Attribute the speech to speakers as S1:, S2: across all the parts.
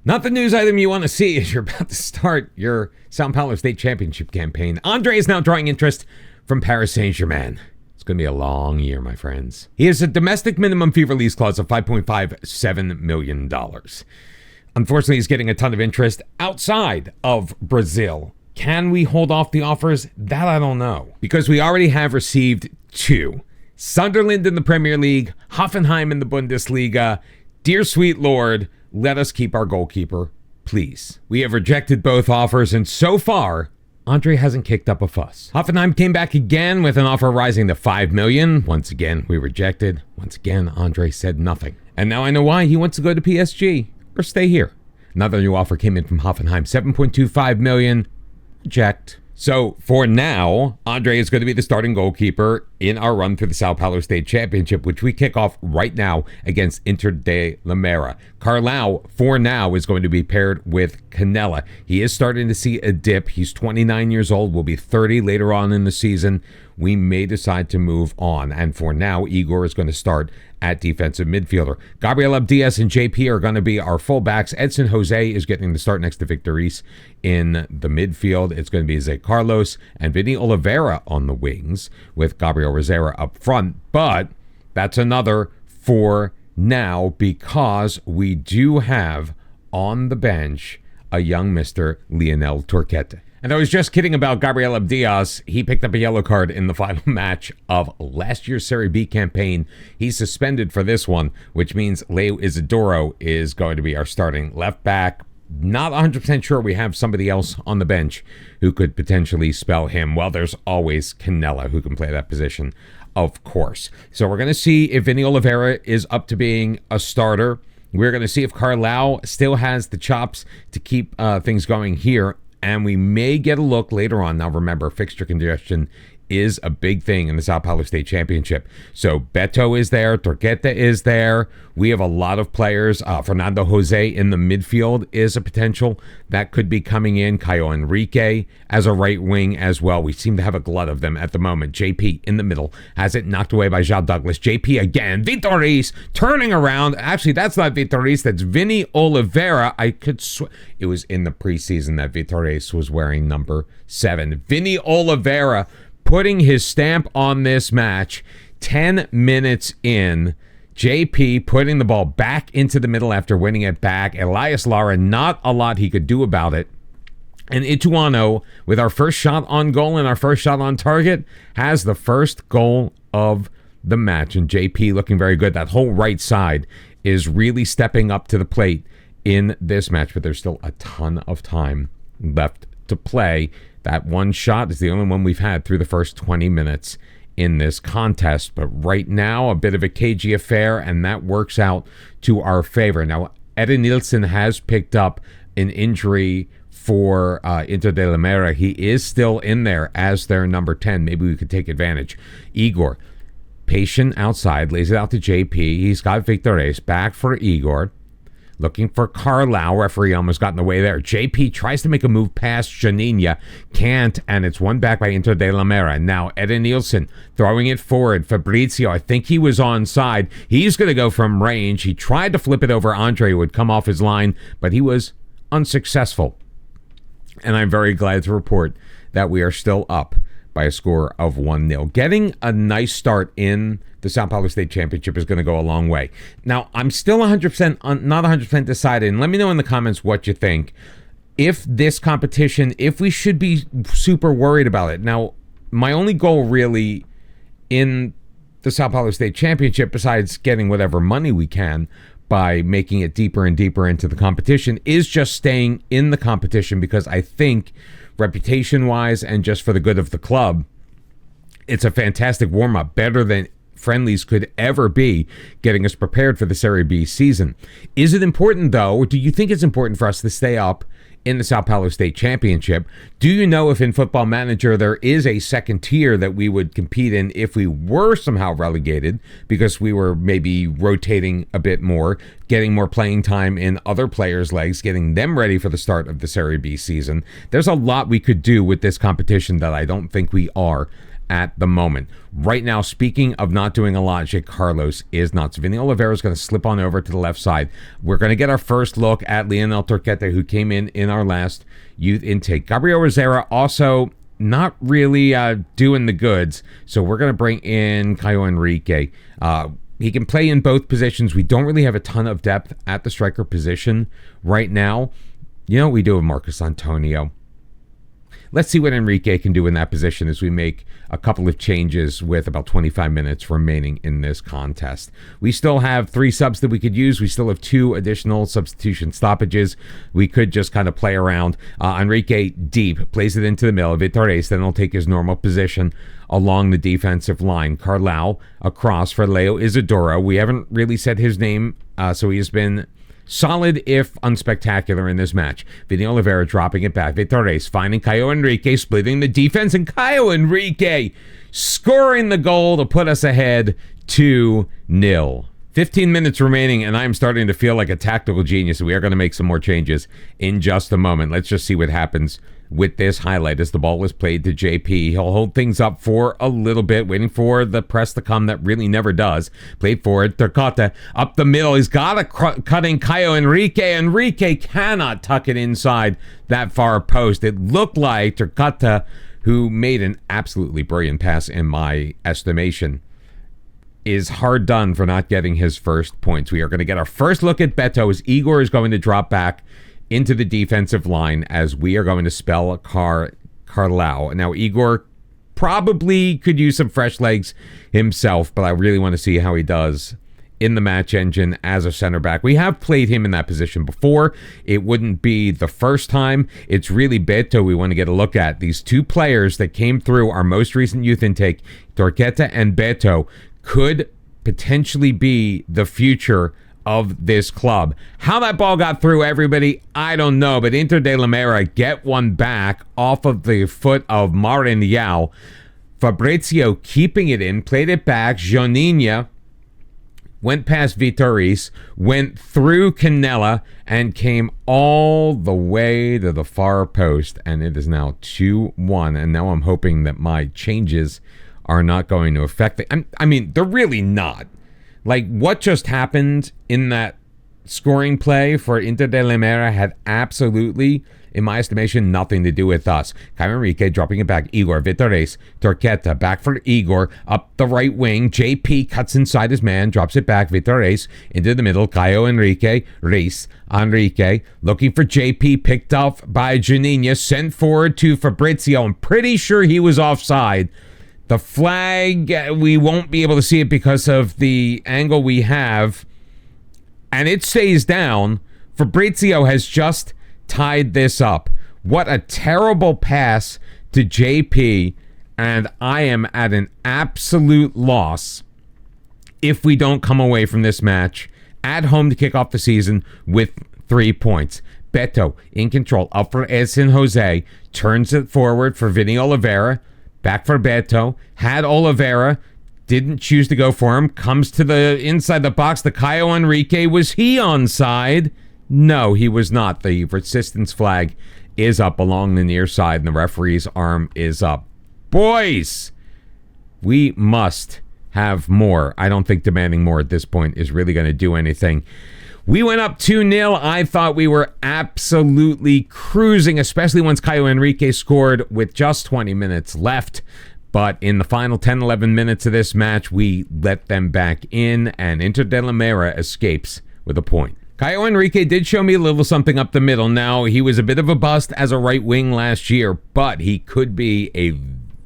S1: Not the news item you want to see as you're about to start your Sao Paulo State Championship campaign. Andre is now drawing interest from Paris Saint-Germain. It's going to be a long year, my friends. He has a domestic minimum fee release clause of $5.57 million. Unfortunately, he's getting a ton of interest outside of Brazil. Can we hold off the offers? That I don't know. Because we already have received two. Sunderland in the Premier League, Hoffenheim in the Bundesliga. Dear sweet Lord, let us keep our goalkeeper, please. We have rejected both offers, and so far, Andre hasn't kicked up a fuss. Hoffenheim came back again with an offer rising to $5 million. Once again, we rejected. Once again, Andre said nothing. And now I know why. He wants to go to PSG or stay here. Another new offer came in from Hoffenheim, $7.25 million. Reject. So for now, Andre is going to be the starting goalkeeper in our run through the Sao Paulo State Championship, which we kick off right now against Inter de Limeira. Carlaõ, for now, is going to be paired with Canella. He is starting to see a dip. He's 29 years old, will be 30 later on in the season. We may decide to move on. And for now, Igor is going to start at defensive midfielder. Gabriel Abdias and JP are going to be our fullbacks. Edson Jose is getting the start next to Victor Reis in the midfield. It's going to be Zé Carlos and Vinnie Oliveira on the wings with Gabriel Rosera up front. But that's another for now because we do have on the bench a young Mr. Lionel Torquete. And I was just kidding about Gabriel Abdias. He picked up a yellow card in the final match of last year's Serie B campaign. He's suspended for this one, which means Leo Isidoro is going to be our starting left back. Not 100% sure we have somebody else on the bench who could potentially spell him. Well, there's always Canella who can play that position, of course. So we're going to see if Vinnie Oliveira is up to being a starter. We're going to see if Carlaõ still has the chops to keep things going here. And we may get a look later on. Now, remember, fixture congestion is a big thing in the Sao Paulo State Championship. So Beto is there. Torquete is there. We have a lot of players. Fernando Jose in the midfield is a potential that could be coming in. Caio Henrique as a right wing as well. We seem to have a glut of them at the moment. JP in the middle has it knocked away by João Douglas. JP again. Victor Reis turning around. Actually, that's not Victor Reis. That's Vinnie Oliveira. I could swear it was in the preseason that Victor Reis was wearing number 7. Vinnie Oliveira putting his stamp on this match. 10 minutes in, JP putting the ball back into the middle after winning it back. Elias Lara, not a lot he could do about it. And Ituano, with our first shot on goal and our first shot on target, has the first goal of the match. And JP looking very good. That whole right side is really stepping up to the plate in this match. But there's still a ton of time left to play. That one shot is the only one we've had through the first 20 minutes in this contest. But right now, a bit of a cagey affair, and that works out to our favor. Now, Eden Nielsen has picked up an injury for Inter de Limeira. He is still in there as their number 10. Maybe we could take advantage. Igor, patient outside, lays it out to JP. He's got Victor Reis back for Igor. Looking for Carlaõ. Referee almost got in the way there. JP tries to make a move past Janinha. Can't, and it's won back by Inter de Limeira. Now, Eden Nielsen throwing it forward. Fabrizio, I think he was onside. He's going to go from range. He tried to flip it over Andre, who would come off his line, but he was unsuccessful. And I'm very glad to report that we are still up by a score of 1-0. Getting a nice start in the Sao Paulo State Championship is going to go a long way. Now, I'm still not 100% decided, and let me know in the comments what you think. If this competition, if we should be super worried about it. Now, my only goal really in the Sao Paulo State Championship, besides getting whatever money we can by making it deeper and deeper into the competition, is just staying in the competition, because I think reputation-wise and just for the good of the club, it's a fantastic warm-up, better than friendlies could ever be, getting us prepared for the Serie B season. Is it important, though, or do you think it's important for us to stay up in the Sao Paulo State Championship? Do you know if in Football Manager there is a second tier that we would compete in if we were somehow relegated, because we were maybe rotating a bit more, getting more playing time in other players' legs, getting them ready for the start of the Serie B season? There's a lot we could do with this competition that I don't think we are at the moment. Right now, speaking of not doing a lot, Carlaõ is nuts. Vinnie Oliveira is going to slip on over to the left side. We're going to get our first look at Lionel Torquete, who came in our last youth intake. Gabriel Rosera also not really doing the goods, so we're going to bring in Caio Henrique. He can play in both positions. We don't really have a ton of depth at the striker position right now. You know what we do with Marcos Antonio? Let's see what Enrique can do in that position as we make a couple of changes with about 25 minutes remaining in this contest. We still have 3 subs that we could use. We still have 2 additional substitution stoppages. We could just kind of play around. Enrique deep, plays it into the middle. Vitória, then he'll take his normal position along the defensive line. Carlaõ across for Leo Isidoro. We haven't really said his name, so he has been solid, if unspectacular, in this match. Vinnie Oliveira dropping it back. Vitória finding Caio Henrique, splitting the defense, and Caio Henrique scoring the goal to put us ahead 2-0. 15 minutes remaining, and I'm starting to feel like a tactical genius. We are going to make some more changes in just a moment. Let's just see what happens with this highlight as the ball is played to JP. He'll hold things up for a little bit, waiting for the press to come that really never does. Played forward, Torquete up the middle. He's got a cutting Caio Henrique. Enrique cannot tuck it inside that far post. It looked like Torquete, who made an absolutely brilliant pass in my estimation, is hard done for not getting his first points. We are going to get our first look at Beto as Igor is going to drop back into the defensive line as we are going to spell Carlaõ. Now, Igor probably could use some fresh legs himself, but I really want to see how he does in the match engine as a center back. We have played him in that position before. It wouldn't be the first time. It's really Beto we want to get a look at. These 2 players that came through our most recent youth intake, Torquete and Beto, could potentially be the future of this club. How that ball got through everybody, I don't know, but Inter de Limeira get one back off of the foot of Maranhão. Fabrizio keeping it in, played it back. Joninha went past Vitória, went through Canella, and came all the way to the far post, and it is now 2-1, and now I'm hoping that my changes are not going to affect it. I mean, they're really not. Like, what just happened in that scoring play for Inter de Limeira had absolutely, in my estimation, nothing to do with us. Caio Henrique dropping it back. Igor, Vitória, Torquete, back for Igor, up the right wing. JP cuts inside his man, drops it back. Vitória into the middle. Caio Henrique, Enrique, looking for JP, picked up by Juninho, sent forward to Fabrizio. I'm pretty sure he was offside. The flag, we won't be able to see it because of the angle we have, and it stays down. Fabrizio has just tied this up. What a terrible pass to JP, and I am at an absolute loss if we don't come away from this match at home to kick off the season with 3 points. Beto in control, up for Edson Jose, turns it forward for Vinnie Oliveira. Back for Beto, had Oliveira, didn't choose to go for him, comes to the inside the box, the Caio Henrique. Was he onside? No, he was not. The resistance flag is up along the near side, and the referee's arm is up. Boys, we must have more. I don't think demanding more at this point is really going to do anything. We went up 2-0. I thought we were absolutely cruising, especially once Caio Henrique scored with just 20 minutes left. But in the final 10-11 minutes of this match, we let them back in, and Inter de Limeira escapes with a point. Caio Henrique did show me a little something up the middle. Now, he was a bit of a bust as a right wing last year, but he could be a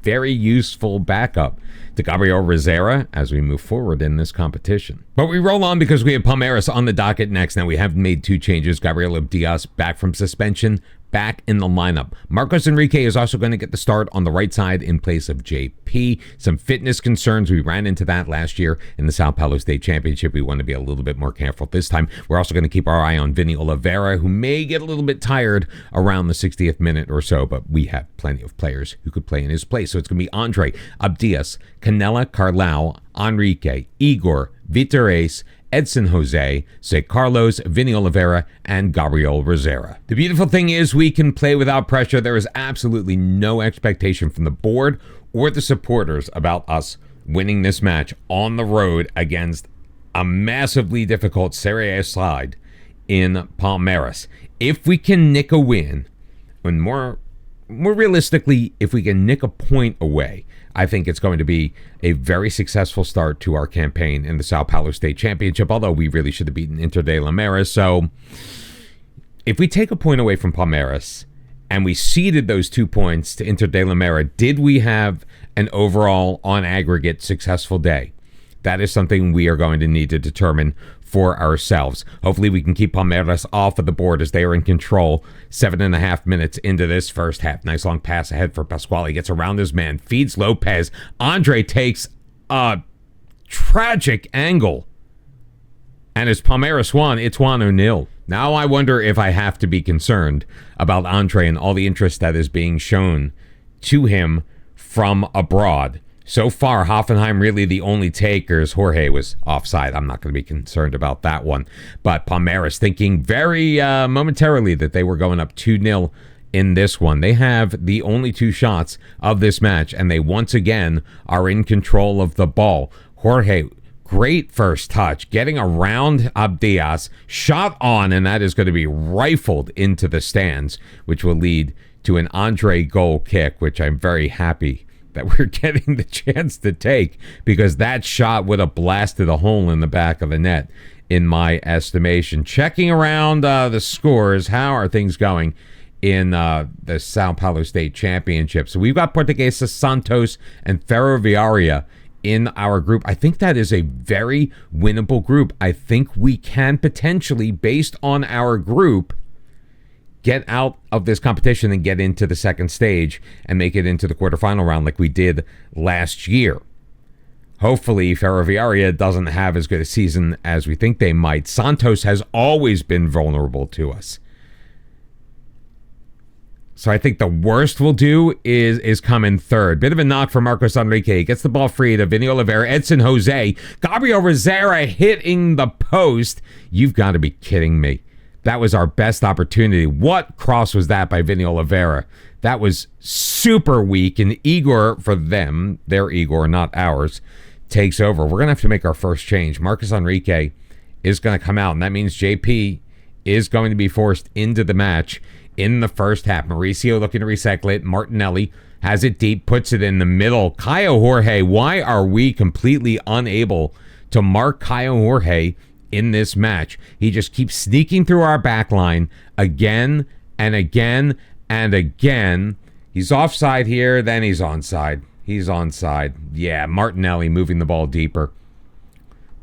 S1: very useful backup to Gabriel Rosera as we move forward in this competition. But we roll on because we have Palmeiras on the docket next. Now, we have made 2 changes. Gabriel Diaz back from suspension, back in the lineup. Marcos Enrique is also going to get the start on the right side in place of JP. Some fitness concerns. We ran into that last year in the Sao Paulo State Championship. We want to be a little bit more careful this time. We're also going to keep our eye on Vinnie Oliveira, who may get a little bit tired around the 60th minute or so, but we have plenty of players who could play in his place. So it's going to be Andre, Abdias, Canella, Carlaõ, Enrique, Igor, Vitória, Edson Jose, Zé Carlos, Vinnie Oliveira, and Gabriel Rosera. The beautiful thing is we can play without pressure. There is absolutely no expectation from the board or the supporters about us winning this match on the road against a massively difficult Serie A side in Palmeiras. If we can nick a win, and more realistically, if we can nick a point away, I think it's going to be a very successful start to our campaign in the Sao Paulo State Championship, although we really should have beaten Inter de Limeira. So if we take a point away from Palmeiras and we ceded those 2 points to Inter de Limeira, did we have an overall, on aggregate, successful day? That is something we are going to need to determine for ourselves. Hopefully we can keep Palmeiras off of the board as they are in control 7.5 minutes into this first half. Nice long pass ahead for Pasquale. Gets around his man. Feeds Lopez. Andre takes a tragic angle. And it's Palmeiras 1, Ituano 0. Now I wonder if I have to be concerned about Andre and all the interest that is being shown to him from abroad. So far, Hoffenheim really the only takers. Jorge was offside. I'm not going to be concerned about that one. But Palmeiras thinking very momentarily that they were going up 2-0 in this one. They have the only 2 shots of this match, and they once again are in control of the ball. Jorge, great first touch, getting around Abdias, shot on, and that is going to be rifled into the stands, which will lead to an Andre goal kick, which I'm very happy that we're getting the chance to take, because that shot would have blasted a hole in the back of the net, in my estimation. Checking around the scores, how are things going in the Sao Paulo State Championship? So we've got Portuguesa, Santos, and Ferroviaria in our group. I think that is a very winnable group. I think we can potentially, based on our group, get out of this competition and get into the second stage and make it into the quarterfinal round like we did last year. Hopefully, Ferroviaria doesn't have as good a season as we think they might. Santos has always been vulnerable to us. So I think the worst we'll do is come in third. Bit of a knock for Marcos Enrique. Gets the ball free to Vinnie Oliveira. Edson Jose. Gabriel Rosera hitting the post. You've got to be kidding me. That was our best opportunity. What cross was that by Vinnie Oliveira? That was super weak, and Igor, for them, their Igor, not ours, takes over. We're going to have to make our first change. Marcos Enrique is going to come out, and that means JP is going to be forced into the match in the first half. Mauricio looking to recycle it. Martinelli has it deep, puts it in the middle. Caio Jorge, why are we completely unable to mark Caio Jorge in this match? He just keeps sneaking through our back line again and again and again. He's offside here, then he's onside. He's onside. Yeah, Martinelli moving the ball deeper.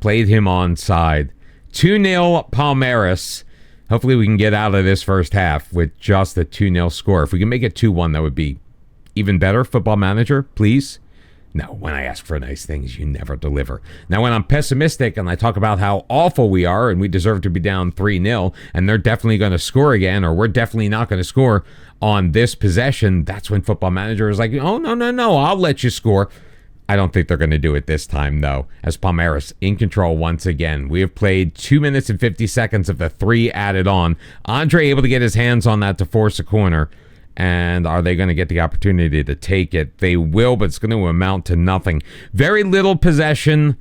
S1: Played him onside. 2-0 Palmeiras. Hopefully we can get out of this first half with just a 2-0 score. If we can make it 2-1, that would be even better. Football Manager, please. No, when I ask for nice things, you never deliver. Now, when I'm pessimistic and I talk about how awful we are and we deserve to be down 3-0 and they're definitely going to score again, or we're definitely not going to score on this possession, that's when Football Manager is like, oh, no, I'll let you score. I don't think they're going to do it this time, though, as Palmeiras in control once again. We have played 2 minutes and 50 seconds of the 3 added on. Andre able to get his hands on that to force a corner. And are they going to get the opportunity to take it? They will, but it's going to amount to nothing. Very little possession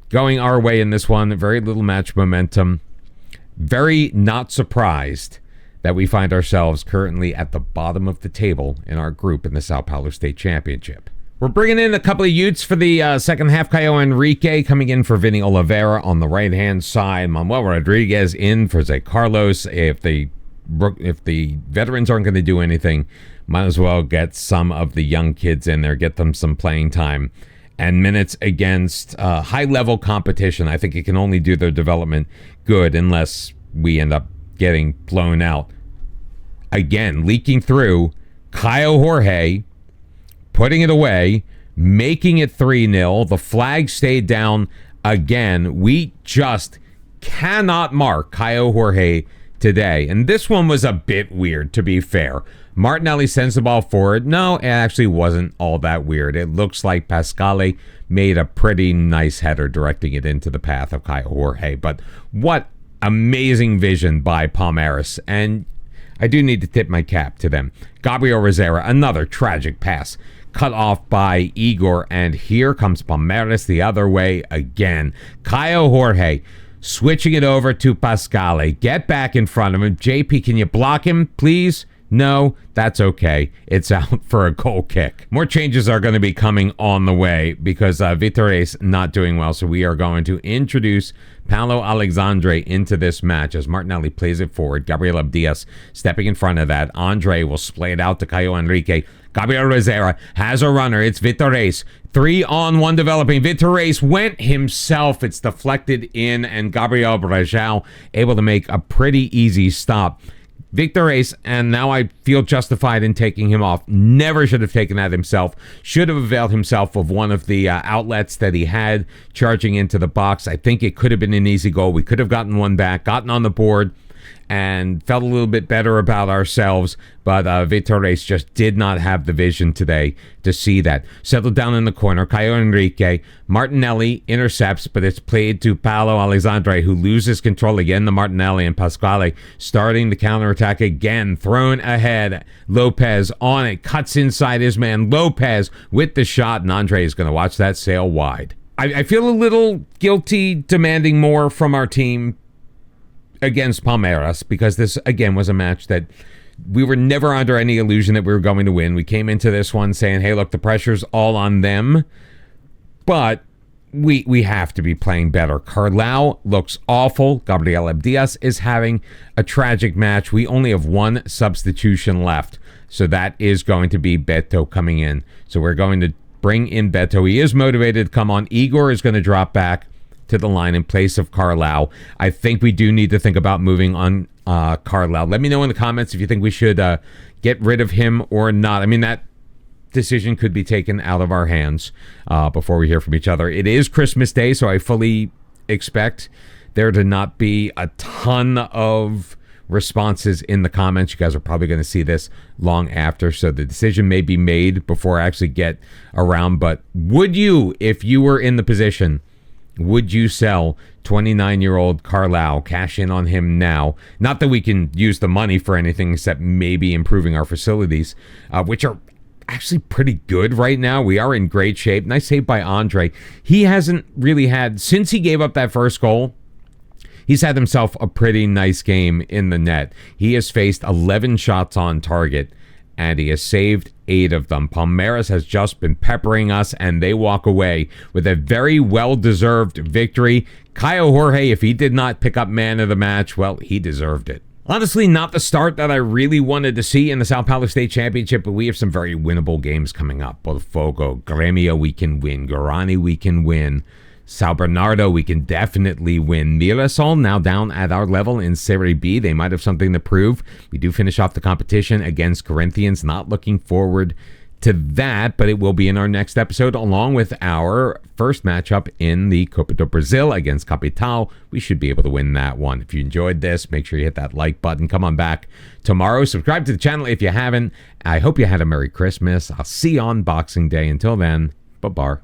S1: going our way in this one. Very little match momentum. Very not surprised that we find ourselves currently at the bottom of the table in our group in the Sao Paulo State Championship. We're bringing in a couple of youths for the second half. Caio Henrique coming in for Vinnie Oliveira on the right-hand side. Manuel Rodriguez in for Zé Carlos. If the veterans aren't going to do anything, might as well get some of the young kids in there, get them some playing time and minutes against high-level competition. I think it can only do their development good unless we end up getting blown out. Again, leaking through, Caio Jorge putting it away, making it 3-0. The flag stayed down again. We just cannot mark Caio Jorge today. And this one was a bit weird, to be fair. Martinelli sends the ball forward. No, it actually wasn't all that weird. It looks like Pascale made a pretty nice header directing it into the path of Caio Jorge. But what amazing vision by Palmeiras. And I do need to tip my cap to them. Gabriel Rosera, another tragic pass. Cut off by Igor. And here comes Palmeiras the other way again. Caio Jorge switching it over to Pascale. Get back in front of him. JP, can you block him, please? No, that's okay. It's out for a goal kick. More changes are going to be coming on the way because Vitória's not doing well. So we are going to introduce Paulo Alexandre into this match as Martinelli plays it forward. Gabriel Diaz stepping in front of that. Andre will splay it out to Caio Henrique. Gabriel Rosera has a runner. It's Vitória. 3-on-1 developing. Vitória went himself. It's deflected in, and Gabriel Brajal able to make a pretty easy stop. Vitória, and now I feel justified in taking him off. Never should have taken that himself. Should have availed himself of one of the outlets that he had charging into the box. I think it could have been an easy goal. We could have gotten one back, gotten on the board, and felt a little bit better about ourselves, but Vitória just did not have the vision today to see that. Settled down in the corner, Caio Henrique. Martinelli intercepts, but it's played to Paulo Alexandre, who loses control again to Martinelli, and Pasquale starting the counterattack again, thrown ahead. Lopez on it, cuts inside his man. Lopez with the shot, and Andre is going to watch that sail wide. I feel a little guilty demanding more from our team against Palmeiras, because this, again, was a match that we were never under any illusion that we were going to win. We came into this one saying, hey, look, the pressure's all on them, but we have to be playing better. Carlaõ looks awful. Gabriel Diaz is having a tragic match. We only have one substitution left, so that is going to be Beto coming in. So we're going to bring in Beto. He is motivated to come on. Igor is going to drop back to the line in place of Carlaõ. I think we do need to think about moving on Carlaõ. Let me know in the comments if you think we should get rid of him or not. I mean, that decision could be taken out of our hands before we hear from each other. It is Christmas Day, so I fully expect there to not be a ton of responses in the comments. You guys are probably going to see this long after, so the decision may be made before I actually get around. But would you, if you were in the position, would you sell 29-year-old Carlaõ, cash in on him now? Not that we can use the money for anything except maybe improving our facilities, which are actually pretty good right now. We are in great shape. Nice save by Andre. He hasn't really had, since he gave up that first goal, he's had himself a pretty nice game in the net. He has faced 11 shots on target, and he has saved 8 of them. Palmeiras has just been peppering us, and they walk away with a very well-deserved victory. Caio Jorge, if he did not pick up man of the match, well, he deserved it. Honestly, not the start that I really wanted to see in the Sao Paulo State Championship, but we have some very winnable games coming up. Botafogo, Grêmio, we can win. Guarani, we can win. São Bernardo, we can definitely win. Mirassol, now down at our level in Série B. They might have something to prove. We do finish off the competition against Corinthians. Not looking forward to that, but it will be in our next episode, along with our first matchup in the Copa do Brasil against Capital. We should be able to win that one. If you enjoyed this, make sure you hit that like button. Come on back tomorrow. Subscribe to the channel if you haven't. I hope you had a Merry Christmas. I'll see you on Boxing Day. Until then, bye-bye.